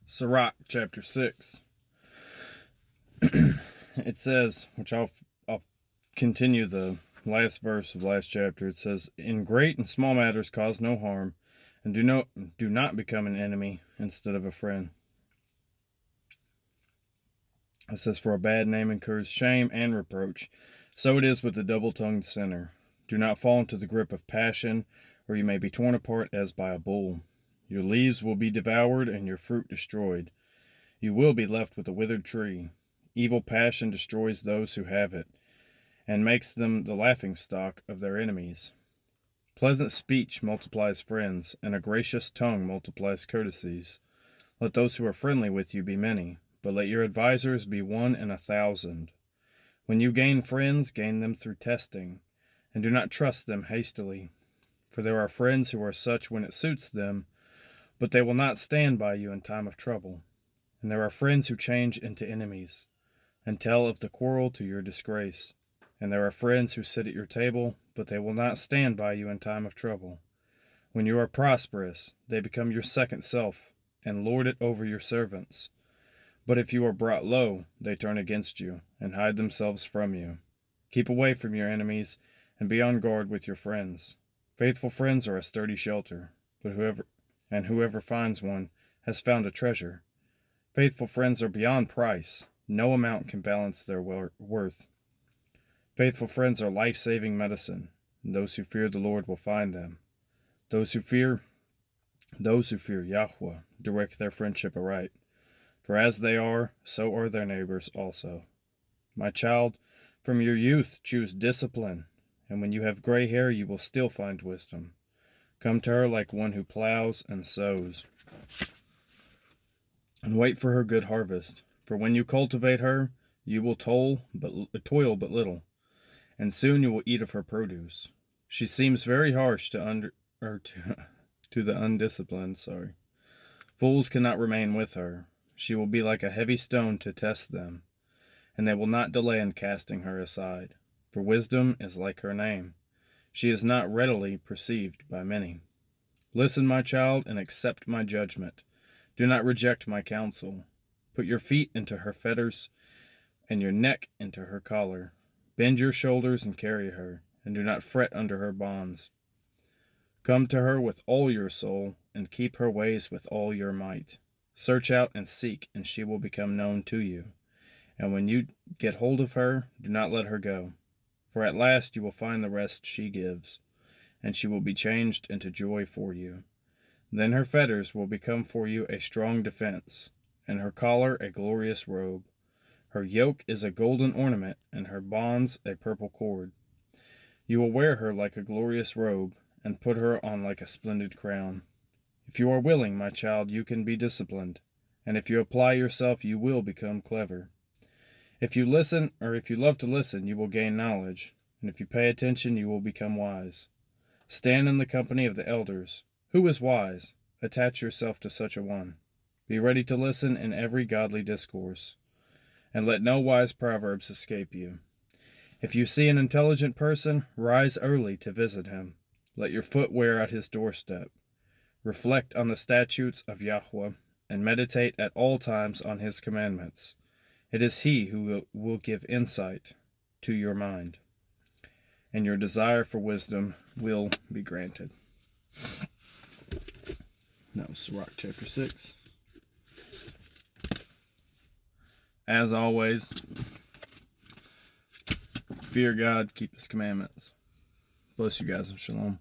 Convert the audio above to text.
Sirach Chapter 6. It says, which I'll continue the last verse of last chapter. It says, "In great and small matters cause no harm, and do not become an enemy instead of a friend." It says, "For a bad name incurs shame and reproach. So it is with the double-tongued sinner. Do not fall into the grip of passion, or you may be torn apart as by a bull. Your leaves will be devoured and your fruit destroyed. You will be left with a withered tree. Evil passion destroys those who have it, and makes them the laughingstock of their enemies. Pleasant speech multiplies friends, and a gracious tongue multiplies courtesies. Let those who are friendly with you be many, but let your advisers be 1 in 1,000. When you gain friends, gain them through testing, and do not trust them hastily. For there are friends who are such when it suits them, but they will not stand by you in time of trouble. And there are friends who change into enemies, and tell of the quarrel to your disgrace. And there are friends who sit at your table, but they will not stand by you in time of trouble. When you are prosperous, they become your second self, and lord it over your servants. But if you are brought low, they turn against you, and hide themselves from you. Keep away from your enemies, and be on guard with your friends. Faithful friends are a sturdy shelter, but whoever finds one has found a treasure. Faithful friends are beyond price. No amount can balance their worth. Faithful friends are life-saving medicine, and those who fear the Lord will find them. Those who fear Yahweh direct their friendship aright. For as they are, so are their neighbors also. My child, from your youth choose discipline, and when you have gray hair you will still find wisdom. Come to her like one who plows and sows, and wait for her good harvest. For when you cultivate her, you will toil but little, and soon you will eat of her produce. She seems very harsh to the undisciplined. Fools cannot remain with her. She will be like a heavy stone to test them, and they will not delay in casting her aside. For wisdom is like her name. She is not readily perceived by many. Listen, my child, and accept my judgment. Do not reject my counsel. Put your feet into her fetters, and your neck into her collar. Bend your shoulders and carry her, and do not fret under her bonds. Come to her with all your soul, and keep her ways with all your might. Search out and seek, and she will become known to you. And when you get hold of her, do not let her go. For at last you will find the rest she gives, and she will be changed into joy for you. Then her fetters will become for you a strong defense, and her collar a glorious robe. Her yoke is a golden ornament, and her bonds a purple cord. You will wear her like a glorious robe, and put her on like a splendid crown. If you are willing, my child, you can be disciplined, and if you apply yourself, you will become clever. If you love to listen, you will gain knowledge, and if you pay attention, you will become wise. Stand in the company of the elders. Who is wise? Attach yourself to such a one. Be ready to listen in every godly discourse, and let no wise proverbs escape you. If you see an intelligent person, rise early to visit him. Let your foot wear out his doorstep. Reflect on the statutes of Yahweh, and meditate at all times on his commandments. It is he who will give insight to your mind, and your desire for wisdom will be granted. That was Sirach Chapter 6. As always, fear God, keep his commandments. Bless you guys and shalom.